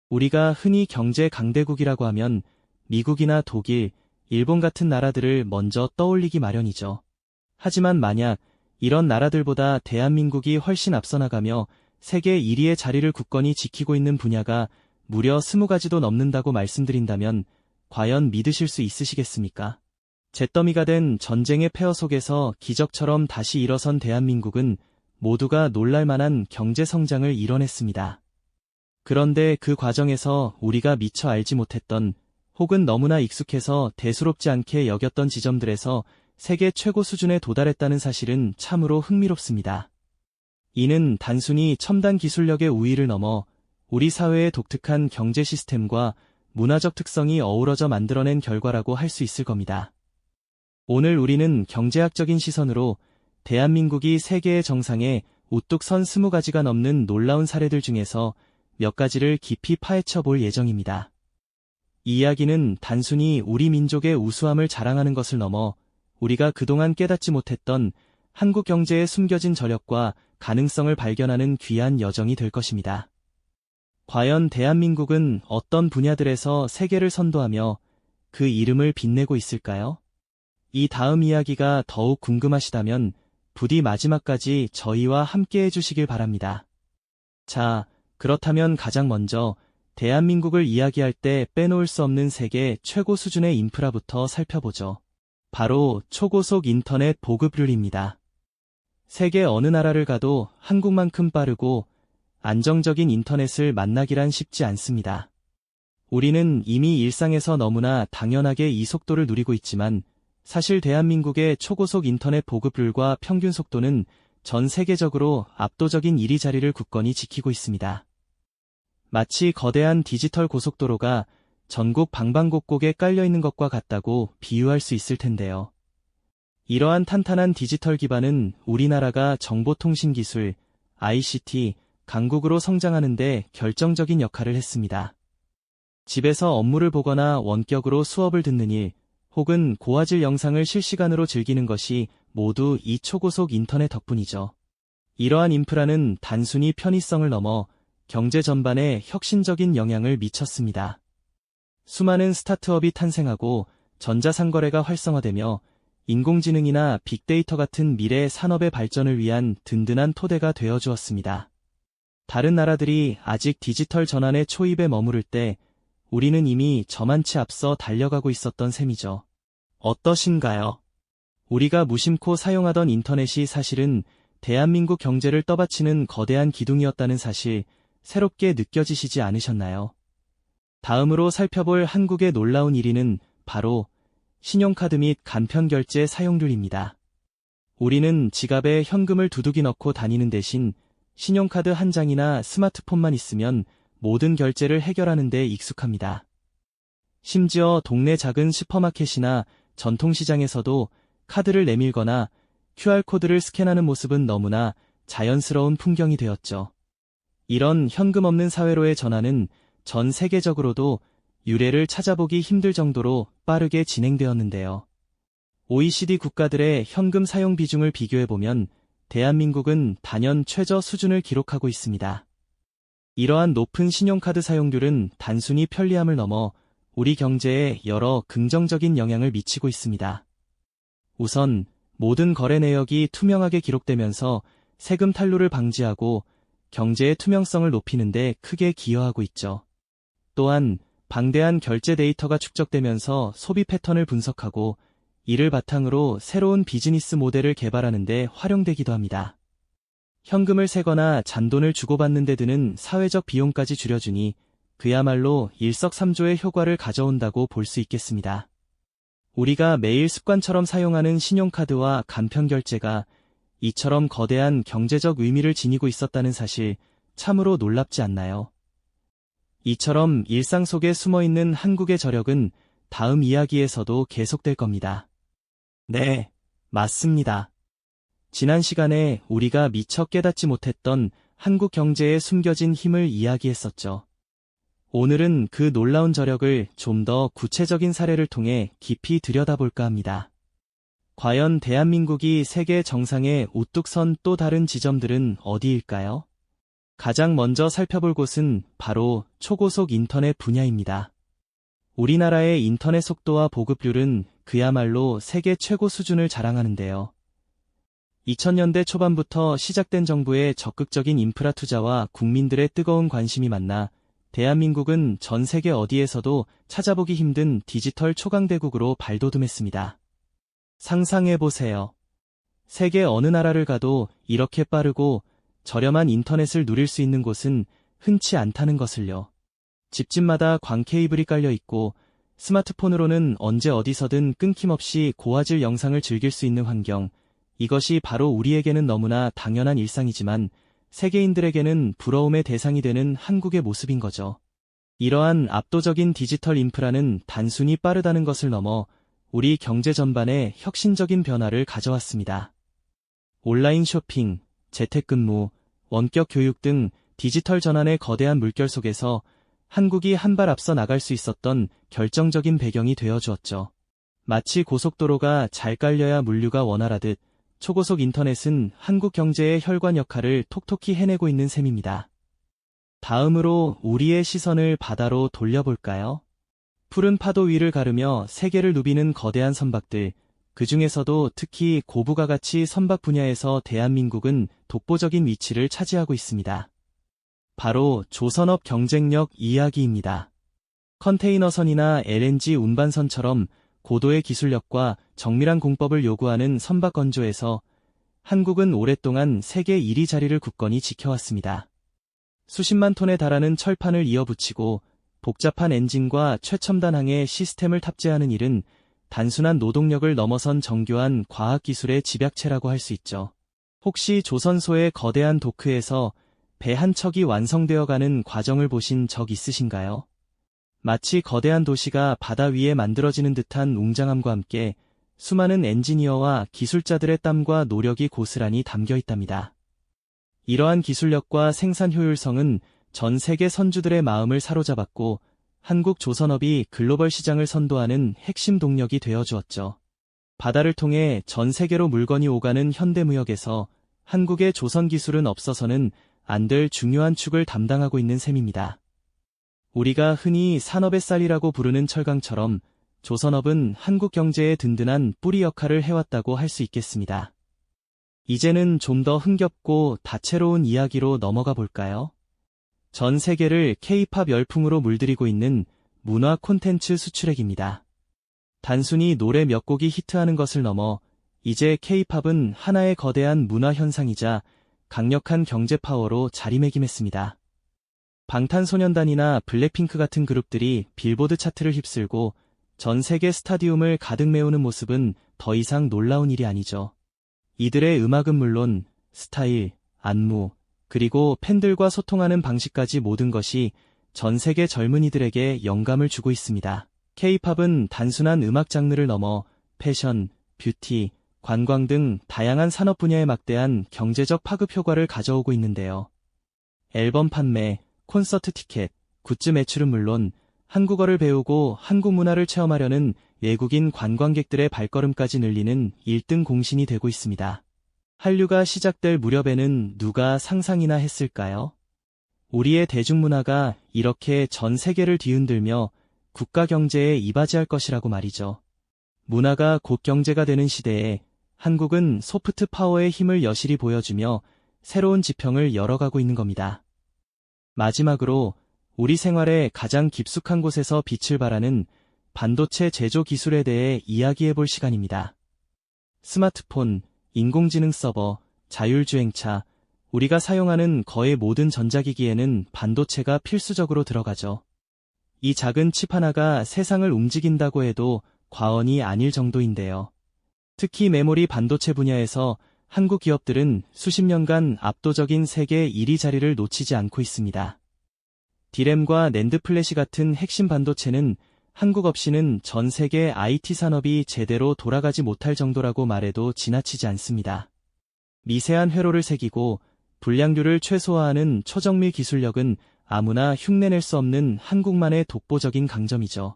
우리가 흔히 경제 강대국이라고 하면 미국이나 독일, 일본 같은 나라들을 먼저 떠올리기 마련이죠. 하지만 만약 이런 나라들보다 대한민국이 훨씬 앞서 나가며 세계 1위의 자리를 굳건히 지키고 있는 분야가 무려 20가지도 넘는다고 말씀드린다면 과연 믿으실 수 있으시겠습니까? 잿더미가 된 전쟁의 폐허 속에서 기적처럼 다시 일어선 대한민국은 모두가 놀랄 만한 경제 성장을 이뤄냈습니다. 그런데 그 과정에서 우리가 미처 알지 못했던 혹은 너무나 익숙해서 대수롭지 않게 여겼던 지점들에서 세계 최고 수준에 도달했다는 사실은 참으로 흥미롭습니다. 이는 단순히 첨단 기술력의 우위를 넘어 우리 사회의 독특한 경제 시스템과 문화적 특성이 어우러져 만들어낸 결과라고 할 수 있을 겁니다. 오늘 우리는 경제학적인 시선으로 대한민국이 세계의 정상에 우뚝 선 20가지가 넘는 놀라운 사례들 중에서 몇 가지를 깊이 파헤쳐 볼 예정입니다. 이 이야기는 단순히 우리 민족의 우수함을 자랑하는 것을 넘어 우리가 그동안 깨닫지 못했던 한국 경제의 숨겨진 저력과 가능성을 발견하는 귀한 여정이 될 것입니다. 과연 대한민국은 어떤 분야들에서 세계를 선도하며 그 이름을 빛내고 있을까요? 이 다음 이야기가 더욱 궁금하시다면 부디 마지막까지 저희와 함께 해주시길 바랍니다. 자, 그렇다면 가장 먼저 대한민국을 이야기할 때 빼놓을 수 없는 세계 최고 수준의 인프라부터 살펴보죠. 바로 초고속 인터넷 보급률입니다. 세계 어느 나라를 가도 한국만큼 빠르고 안정적인 인터넷을 만나기란 쉽지 않습니다. 우리는 이미 일상에서 너무나 당연하게 이 속도를 누리고 있지만 사실 대한민국의 초고속 인터넷 보급률과 평균 속도는 전 세계적으로 압도적인 1위 자리를 굳건히 지키고 있습니다. 마치 거대한 디지털 고속도로가 전국 방방곡곡에 깔려있는 것과 같다고 비유할 수 있을 텐데요. 이러한 탄탄한 디지털 기반은 우리나라가 정보통신기술, ICT, 강국으로 성장하는 데 결정적인 역할을 했습니다. 집에서 업무를 보거나 원격으로 수업을 듣는 일, 혹은 고화질 영상을 실시간으로 즐기는 것이 모두 이 초고속 인터넷 덕분이죠. 이러한 인프라는 단순히 편의성을 넘어 경제 전반에 혁신적인 영향을 미쳤습니다. 수많은 스타트업이 탄생하고 전자상거래가 활성화되며 인공지능이나 빅데이터 같은 미래 산업의 발전을 위한 든든한 토대가 되어주었습니다. 다른 나라들이 아직 디지털 전환의 초입에 머무를 때 우리는 이미 저만치 앞서 달려가고 있었던 셈이죠. 어떠신가요? 우리가 무심코 사용하던 인터넷이 사실은 대한민국 경제를 떠받치는 거대한 기둥이었다는 사실, 새롭게 느껴지시지 않으셨나요? 다음으로 살펴볼 한국의 놀라운 1위는 바로 신용카드 및 간편결제 사용률입니다. 우리는 지갑에 현금을 두둑이 넣고 다니는 대신 신용카드 한 장이나 스마트폰만 있으면 모든 결제를 해결하는 데 익숙합니다. 심지어 동네 작은 슈퍼마켓이나 전통시장에서도 카드를 내밀거나 QR코드를 스캔하는 모습은 너무나 자연스러운 풍경이 되었죠. 이런 현금 없는 사회로의 전환은 전 세계적으로도 유례를 찾아보기 힘들 정도로 빠르게 진행되었는데요. OECD 국가들의 현금 사용 비중을 비교해보면 대한민국은 단연 최저 수준을 기록하고 있습니다. 이러한 높은 신용카드 사용률은 단순히 편리함을 넘어 우리 경제에 여러 긍정적인 영향을 미치고 있습니다. 우선 모든 거래 내역이 투명하게 기록되면서 세금 탈루를 방지하고 경제의 투명성을 높이는 데 크게 기여하고 있죠. 또한 방대한 결제 데이터가 축적되면서 소비 패턴을 분석하고 이를 바탕으로 새로운 비즈니스 모델을 개발하는 데 활용되기도 합니다. 현금을 세거나 잔돈을 주고받는 데 드는 사회적 비용까지 줄여주니 그야말로 일석삼조의 효과를 가져온다고 볼 수 있겠습니다. 우리가 매일 습관처럼 사용하는 신용카드와 간편결제가 이처럼 거대한 경제적 의미를 지니고 있었다는 사실 참으로 놀랍지 않나요? 이처럼 일상 속에 숨어있는 한국의 저력은 다음 이야기에서도 계속될 겁니다. 네, 맞습니다. 지난 시간에 우리가 미처 깨닫지 못했던 한국 경제의 숨겨진 힘을 이야기했었죠. 오늘은 그 놀라운 저력을 좀 더 구체적인 사례를 통해 깊이 들여다볼까 합니다. 과연 대한민국이 세계 정상에 우뚝 선 또 다른 지점들은 어디일까요? 가장 먼저 살펴볼 곳은 바로 초고속 인터넷 분야입니다. 우리나라의 인터넷 속도와 보급률은 그야말로 세계 최고 수준을 자랑하는데요. 2000년대 초반부터 시작된 정부의 적극적인 인프라 투자와 국민들의 뜨거운 관심이 만나 대한민국은 전 세계 어디에서도 찾아보기 힘든 디지털 초강대국으로 발돋움했습니다. 상상해보세요. 세계 어느 나라를 가도 이렇게 빠르고 저렴한 인터넷을 누릴 수 있는 곳은 흔치 않다는 것을요. 집집마다 광 케이블이 깔려 있고 스마트폰으로는 언제 어디서든 끊김없이 고화질 영상을 즐길 수 있는 환경, 이것이 바로 우리에게는 너무나 당연한 일상이지만 세계인들에게는 부러움의 대상이 되는 한국의 모습인 거죠. 이러한 압도적인 디지털 인프라는 단순히 빠르다는 것을 넘어 우리 경제 전반에 혁신적인 변화를 가져왔습니다. 온라인 쇼핑, 재택근무, 원격 교육 등 디지털 전환의 거대한 물결 속에서 한국이 한 발 앞서 나갈 수 있었던 결정적인 배경이 되어주었죠. 마치 고속도로가 잘 깔려야 물류가 원활하듯 초고속 인터넷은 한국 경제의 혈관 역할을 톡톡히 해내고 있는 셈입니다. 다음으로 우리의 시선을 바다로 돌려볼까요? 푸른 파도 위를 가르며 세계를 누비는 거대한 선박들, 그 중에서도 특히 고부가 가치 선박 분야에서 대한민국은 독보적인 위치를 차지하고 있습니다. 바로 조선업 경쟁력 이야기입니다. 컨테이너선이나 LNG 운반선처럼 고도의 기술력과 정밀한 공법을 요구하는 선박 건조에서 한국은 오랫동안 세계 1위 자리를 굳건히 지켜왔습니다. 수십만 톤에 달하는 철판을 이어붙이고 복잡한 엔진과 최첨단 항해 시스템을 탑재하는 일은 단순한 노동력을 넘어선 정교한 과학기술의 집약체라고 할 수 있죠. 혹시 조선소의 거대한 도크에서 배 한 척이 완성되어가는 과정을 보신 적 있으신가요? 마치 거대한 도시가 바다 위에 만들어지는 듯한 웅장함과 함께 수많은 엔지니어와 기술자들의 땀과 노력이 고스란히 담겨 있답니다. 이러한 기술력과 생산 효율성은 전 세계 선주들의 마음을 사로잡았고 한국 조선업이 글로벌 시장을 선도하는 핵심 동력이 되어주었죠. 바다를 통해 전 세계로 물건이 오가는 현대무역에서 한국의 조선 기술은 없어서는 안 될 중요한 축을 담당하고 있는 셈입니다. 우리가 흔히 산업의 쌀이라고 부르는 철강처럼 조선업은 한국 경제의 든든한 뿌리 역할을 해왔다고 할 수 있겠습니다. 이제는 좀 더 흥겹고 다채로운 이야기로 넘어가 볼까요? 전 세계를 K-팝 열풍으로 물들이고 있는 문화 콘텐츠 수출액입니다. 단순히 노래 몇 곡이 히트하는 것을 넘어 이제 K-팝은 하나의 거대한 문화 현상이자 강력한 경제 파워로 자리매김했습니다. 방탄소년단이나 블랙핑크 같은 그룹들이 빌보드 차트를 휩쓸고 전 세계 스타디움을 가득 메우는 모습은 더 이상 놀라운 일이 아니죠. 이들의 음악은 물론 스타일, 안무, 그리고 팬들과 소통하는 방식까지 모든 것이 전 세계 젊은이들에게 영감을 주고 있습니다. K-팝은 단순한 음악 장르를 넘어 패션, 뷰티, 관광 등 다양한 산업 분야에 막대한 경제적 파급 효과를 가져오고 있는데요. 앨범 판매, 콘서트 티켓, 굿즈 매출은 물론 한국어를 배우고 한국 문화를 체험하려는 외국인 관광객들의 발걸음까지 늘리는 1등 공신이 되고 있습니다. 한류가 시작될 무렵에는 누가 상상이나 했을까요? 우리의 대중문화가 이렇게 전 세계를 뒤흔들며 국가 경제에 이바지할 것이라고 말이죠. 문화가 곧 경제가 되는 시대에 한국은 소프트 파워의 힘을 여실히 보여주며 새로운 지평을 열어가고 있는 겁니다. 마지막으로 우리 생활의 가장 깊숙한 곳에서 빛을 발하는 반도체 제조 기술에 대해 이야기해볼 시간입니다. 스마트폰, 인공지능 서버, 자율주행차, 우리가 사용하는 거의 모든 전자기기에는 반도체가 필수적으로 들어가죠. 이 작은 칩 하나가 세상을 움직인다고 해도 과언이 아닐 정도인데요. 특히 메모리 반도체 분야에서 한국 기업들은 수십 년간 압도적인 세계 1위 자리를 놓치지 않고 있습니다. 디램과 낸드 플래시 같은 핵심 반도체는 한국 없이는 전 세계 IT 산업이 제대로 돌아가지 못할 정도라고 말해도 지나치지 않습니다. 미세한 회로를 새기고 불량률을 최소화하는 초정밀 기술력은 아무나 흉내낼 수 없는 한국만의 독보적인 강점이죠.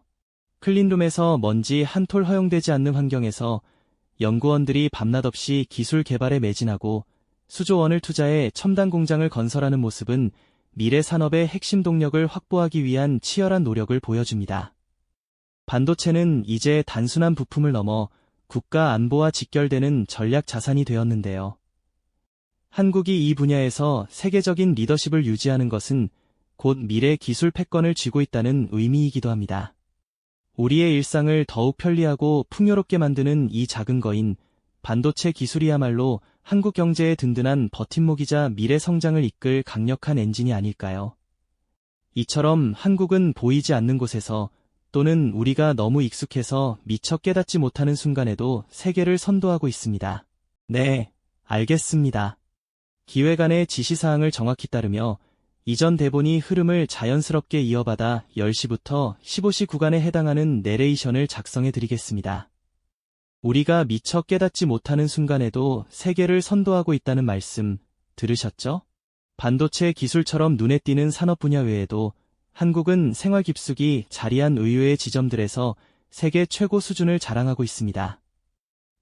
클린룸에서 먼지 한 톨 허용되지 않는 환경에서 연구원들이 밤낮 없이 기술 개발에 매진하고 수조 원을 투자해 첨단 공장을 건설하는 모습은 미래 산업의 핵심 동력을 확보하기 위한 치열한 노력을 보여줍니다. 반도체는 이제 단순한 부품을 넘어 국가 안보와 직결되는 전략 자산이 되었는데요. 한국이 이 분야에서 세계적인 리더십을 유지하는 것은 곧 미래 기술 패권을 쥐고 있다는 의미이기도 합니다. 우리의 일상을 더욱 편리하고 풍요롭게 만드는 이 작은 거인 반도체 기술이야말로 한국 경제의 든든한 버팀목이자 미래 성장을 이끌 강력한 엔진이 아닐까요? 이처럼 한국은 보이지 않는 곳에서 또는 우리가 너무 익숙해서 미처 깨닫지 못하는 순간에도 세계를 선도하고 있습니다. 네, 알겠습니다. 기획안의 지시사항을 정확히 따르며 이전 대본이 흐름을 자연스럽게 이어받아 10시부터 15시 구간에 해당하는 내레이션을 작성해 드리겠습니다. 우리가 미처 깨닫지 못하는 순간에도 세계를 선도하고 있다는 말씀 들으셨죠? 반도체 기술처럼 눈에 띄는 산업 분야 외에도 한국은 생활 깊숙이 자리한 의외의 지점들에서 세계 최고 수준을 자랑하고 있습니다.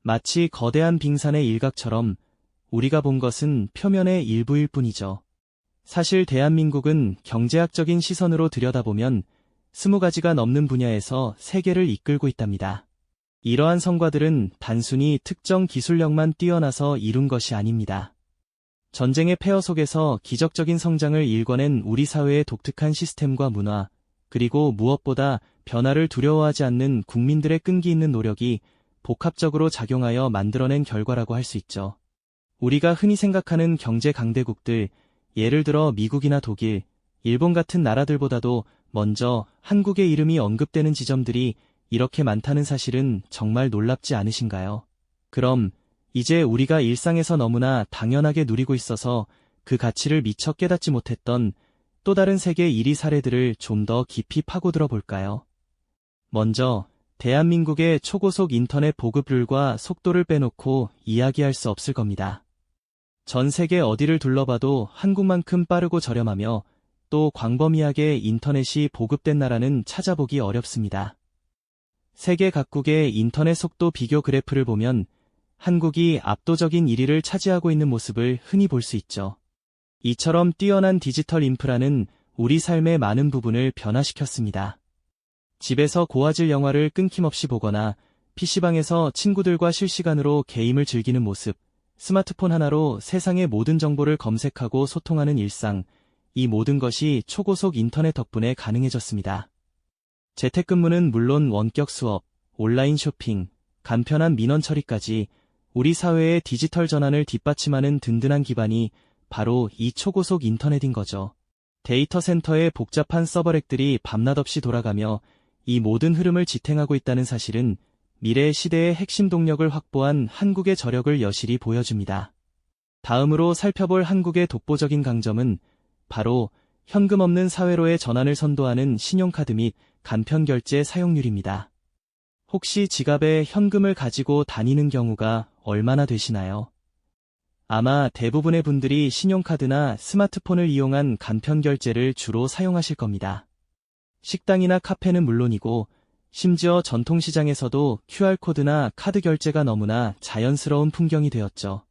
마치 거대한 빙산의 일각처럼 우리가 본 것은 표면의 일부일 뿐이죠. 사실 대한민국은 경제학적인 시선으로 들여다보면 20가지가 넘는 분야에서 세계를 이끌고 있답니다. 이러한 성과들은 단순히 특정 기술력만 뛰어나서 이룬 것이 아닙니다. 전쟁의 폐허 속에서 기적적인 성장을 일궈낸 우리 사회의 독특한 시스템과 문화, 그리고 무엇보다 변화를 두려워하지 않는 국민들의 끈기 있는 노력이 복합적으로 작용하여 만들어낸 결과라고 할 수 있죠. 우리가 흔히 생각하는 경제 강대국들, 예를 들어 미국이나 독일, 일본 같은 나라들보다도 먼저 한국의 이름이 언급되는 지점들이 이렇게 많다는 사실은 정말 놀랍지 않으신가요? 그럼 이제 우리가 일상에서 너무나 당연하게 누리고 있어서 그 가치를 미처 깨닫지 못했던 또 다른 세계 1위 사례들을 좀 더 깊이 파고들어 볼까요? 먼저 대한민국의 초고속 인터넷 보급률과 속도를 빼놓고 이야기할 수 없을 겁니다. 전 세계 어디를 둘러봐도 한국만큼 빠르고 저렴하며 또 광범위하게 인터넷이 보급된 나라는 찾아보기 어렵습니다. 세계 각국의 인터넷 속도 비교 그래프를 보면 한국이 압도적인 1위를 차지하고 있는 모습을 흔히 볼 수 있죠. 이처럼 뛰어난 디지털 인프라는 우리 삶의 많은 부분을 변화시켰습니다. 집에서 고화질 영화를 끊김없이 보거나 PC방에서 친구들과 실시간으로 게임을 즐기는 모습, 스마트폰 하나로 세상의 모든 정보를 검색하고 소통하는 일상, 이 모든 것이 초고속 인터넷 덕분에 가능해졌습니다. 재택근무는 물론 원격 수업, 온라인 쇼핑, 간편한 민원 처리까지 우리 사회의 디지털 전환을 뒷받침하는 든든한 기반이 바로 이 초고속 인터넷인 거죠. 데이터 센터의 복잡한 서버렉들이 밤낮 없이 돌아가며 이 모든 흐름을 지탱하고 있다는 사실은 미래 시대의 핵심 동력을 확보한 한국의 저력을 여실히 보여줍니다. 다음으로 살펴볼 한국의 독보적인 강점은 바로 현금 없는 사회로의 전환을 선도하는 신용카드 및 간편결제 사용률입니다. 혹시 지갑에 현금을 가지고 다니는 경우가 얼마나 되시나요? 아마 대부분의 분들이 신용카드나 스마트폰을 이용한 간편결제를 주로 사용하실 겁니다. 식당이나 카페는 물론이고 심지어 전통시장에서도 QR코드나 카드 결제가 너무나 자연스러운 풍경이 되었죠.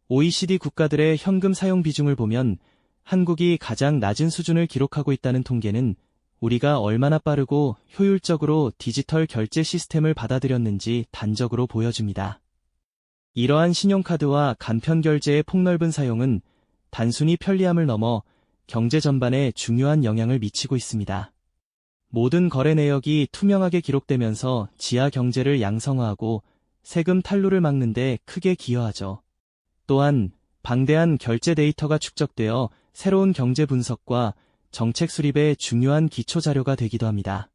OECD 국가들의 현금 사용 비중을 보면 한국이 가장 낮은 수준을 기록하고 있다는 통계는 우리가 얼마나 빠르고 효율적으로 디지털 결제 시스템을 받아들였는지 단적으로 보여줍니다. 이러한 신용카드와 간편결제의 폭넓은 사용은 단순히 편리함을 넘어 경제 전반에 중요한 영향을 미치고 있습니다. 모든 거래 내역이 투명하게 기록되면서 지하 경제를 양성화하고 세금 탈루를 막는 데 크게 기여하죠. 또한 방대한 결제 데이터가 축적되어 새로운 경제 분석과 정책 수립의 중요한 기초 자료가 되기도 합니다.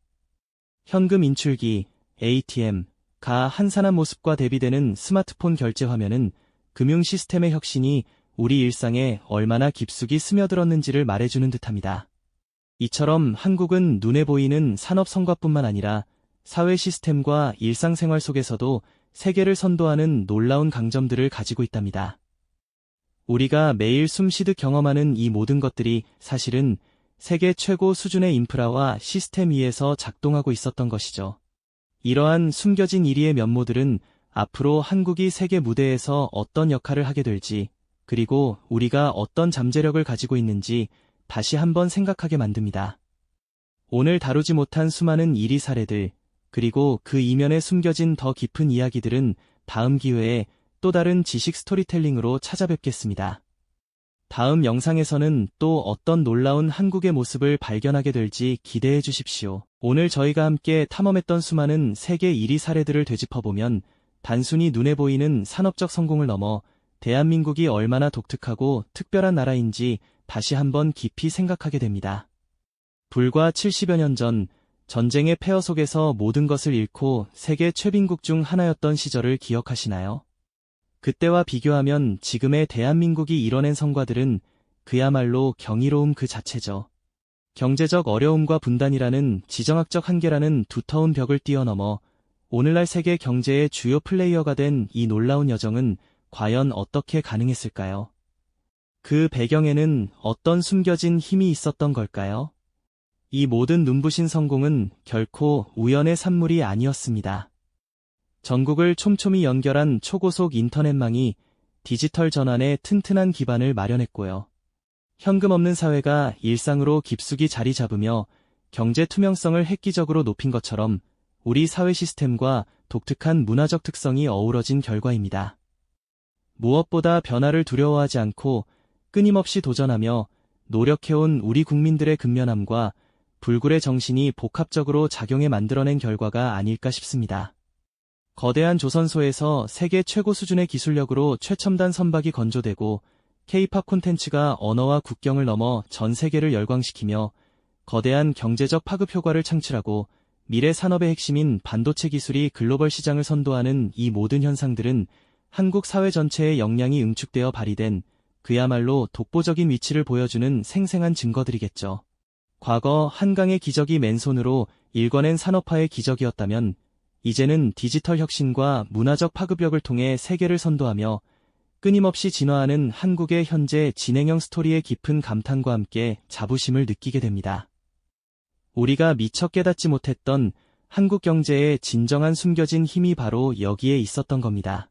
현금 인출기, ATM가 한산한 모습과 대비되는 스마트폰 결제 화면은 금융 시스템의 혁신이 우리 일상에 얼마나 깊숙이 스며들었는지를 말해주는 듯합니다. 이처럼 한국은 눈에 보이는 산업 성과뿐만 아니라 사회 시스템과 일상생활 속에서도 세계를 선도하는 놀라운 강점들을 가지고 있답니다. 우리가 매일 숨쉬듯 경험하는 이 모든 것들이 사실은 세계 최고 수준의 인프라와 시스템 위에서 작동하고 있었던 것이죠. 이러한 숨겨진 1위의 면모들은 앞으로 한국이 세계 무대에서 어떤 역할을 하게 될지, 그리고 우리가 어떤 잠재력을 가지고 있는지 다시 한번 생각하게 만듭니다. 오늘 다루지 못한 수많은 이리 사례들, 그리고 그 이면에 숨겨진 더 깊은 이야기들은 다음 기회에 또 다른 지식 스토리텔링으로 찾아뵙겠습니다. 다음 영상에서는 또 어떤 놀라운 한국의 모습을 발견하게 될지 기대해 주십시오. 오늘 저희가 함께 탐험했던 수많은 세계 1위 사례들을 되짚어보면 단순히 눈에 보이는 산업적 성공을 넘어 대한민국이 얼마나 독특하고 특별한 나라인지 다시 한번 깊이 생각하게 됩니다. 불과 70여 년 전 전쟁의 폐허 속에서 모든 것을 잃고 세계 최빈국 중 하나였던 시절을 기억하시나요? 그때와 비교하면 지금의 대한민국이 이뤄낸 성과들은 그야말로 경이로움 그 자체죠. 경제적 어려움과 분단이라는 지정학적 한계라는 두터운 벽을 뛰어넘어 오늘날 세계 경제의 주요 플레이어가 된 이 놀라운 여정은 과연 어떻게 가능했을까요? 그 배경에는 어떤 숨겨진 힘이 있었던 걸까요? 이 모든 눈부신 성공은 결코 우연의 산물이 아니었습니다. 전국을 촘촘히 연결한 초고속 인터넷망이 디지털 전환의 튼튼한 기반을 마련했고요. 현금 없는 사회가 일상으로 깊숙이 자리 잡으며 경제 투명성을 획기적으로 높인 것처럼 우리 사회 시스템과 독특한 문화적 특성이 어우러진 결과입니다. 무엇보다 변화를 두려워하지 않고 끊임없이 도전하며 노력해온 우리 국민들의 근면함과 불굴의 정신이 복합적으로 작용해 만들어낸 결과가 아닐까 싶습니다. 거대한 조선소에서 세계 최고 수준의 기술력으로 최첨단 선박이 건조되고 K-팝 콘텐츠가 언어와 국경을 넘어 전 세계를 열광시키며 거대한 경제적 파급 효과를 창출하고 미래 산업의 핵심인 반도체 기술이 글로벌 시장을 선도하는 이 모든 현상들은 한국 사회 전체의 역량이 응축되어 발휘된 그야말로 독보적인 위치를 보여주는 생생한 증거들이겠죠. 과거 한강의 기적이 맨손으로 일궈낸 산업화의 기적이었다면 이제는 디지털 혁신과 문화적 파급력을 통해 세계를 선도하며 끊임없이 진화하는 한국의 현재 진행형 스토리의 깊은 감탄과 함께 자부심을 느끼게 됩니다. 우리가 미처 깨닫지 못했던 한국 경제의 진정한 숨겨진 힘이 바로 여기에 있었던 겁니다.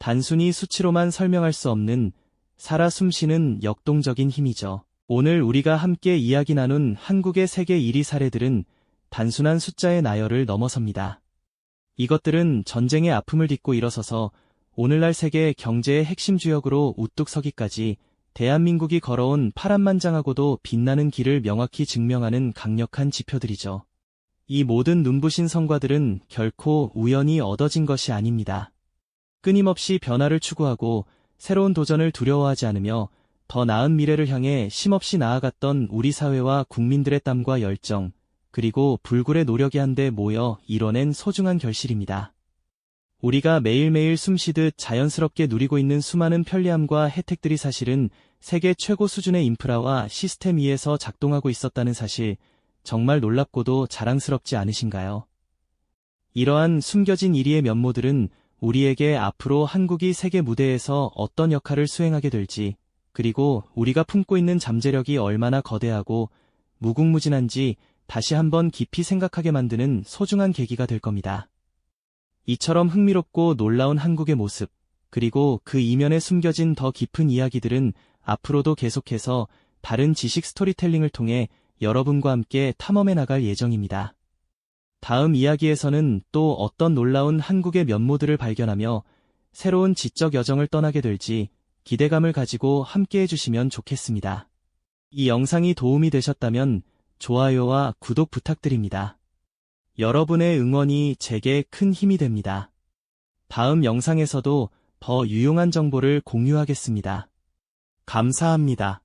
단순히 수치로만 설명할 수 없는 살아 숨쉬는 역동적인 힘이죠. 오늘 우리가 함께 이야기 나눈 한국의 세계 1위 사례들은 단순한 숫자의 나열을 넘어섭니다. 이것들은 전쟁의 아픔을 딛고 일어서서 오늘날 세계 경제의 핵심 주역으로 우뚝 서기까지 대한민국이 걸어온 파란만장하고도 빛나는 길을 명확히 증명하는 강력한 지표들이죠. 이 모든 눈부신 성과들은 결코 우연히 얻어진 것이 아닙니다. 끊임없이 변화를 추구하고 새로운 도전을 두려워하지 않으며 더 나은 미래를 향해 쉼없이 나아갔던 우리 사회와 국민들의 땀과 열정, 그리고 불굴의 노력이 한데 모여 이뤄낸 소중한 결실입니다. 우리가 매일매일 숨쉬듯 자연스럽게 누리고 있는 수많은 편리함과 혜택들이 사실은 세계 최고 수준의 인프라와 시스템 위에서 작동하고 있었다는 사실, 정말 놀랍고도 자랑스럽지 않으신가요? 이러한 숨겨진 이리의 면모들은 우리에게 앞으로 한국이 세계 무대에서 어떤 역할을 수행하게 될지, 그리고 우리가 품고 있는 잠재력이 얼마나 거대하고 무궁무진한지 다시 한번 깊이 생각하게 만드는 소중한 계기가 될 겁니다. 이처럼 흥미롭고 놀라운 한국의 모습, 그리고 그 이면에 숨겨진 더 깊은 이야기들은 앞으로도 계속해서 다른 지식 스토리텔링을 통해 여러분과 함께 탐험해 나갈 예정입니다. 다음 이야기에서는 또 어떤 놀라운 한국의 면모들을 발견하며 새로운 지적 여정을 떠나게 될지 기대감을 가지고 함께 해주시면 좋겠습니다. 이 영상이 도움이 되셨다면 좋아요와 구독 부탁드립니다. 여러분의 응원이 제게 큰 힘이 됩니다. 다음 영상에서도 더 유용한 정보를 공유하겠습니다. 감사합니다.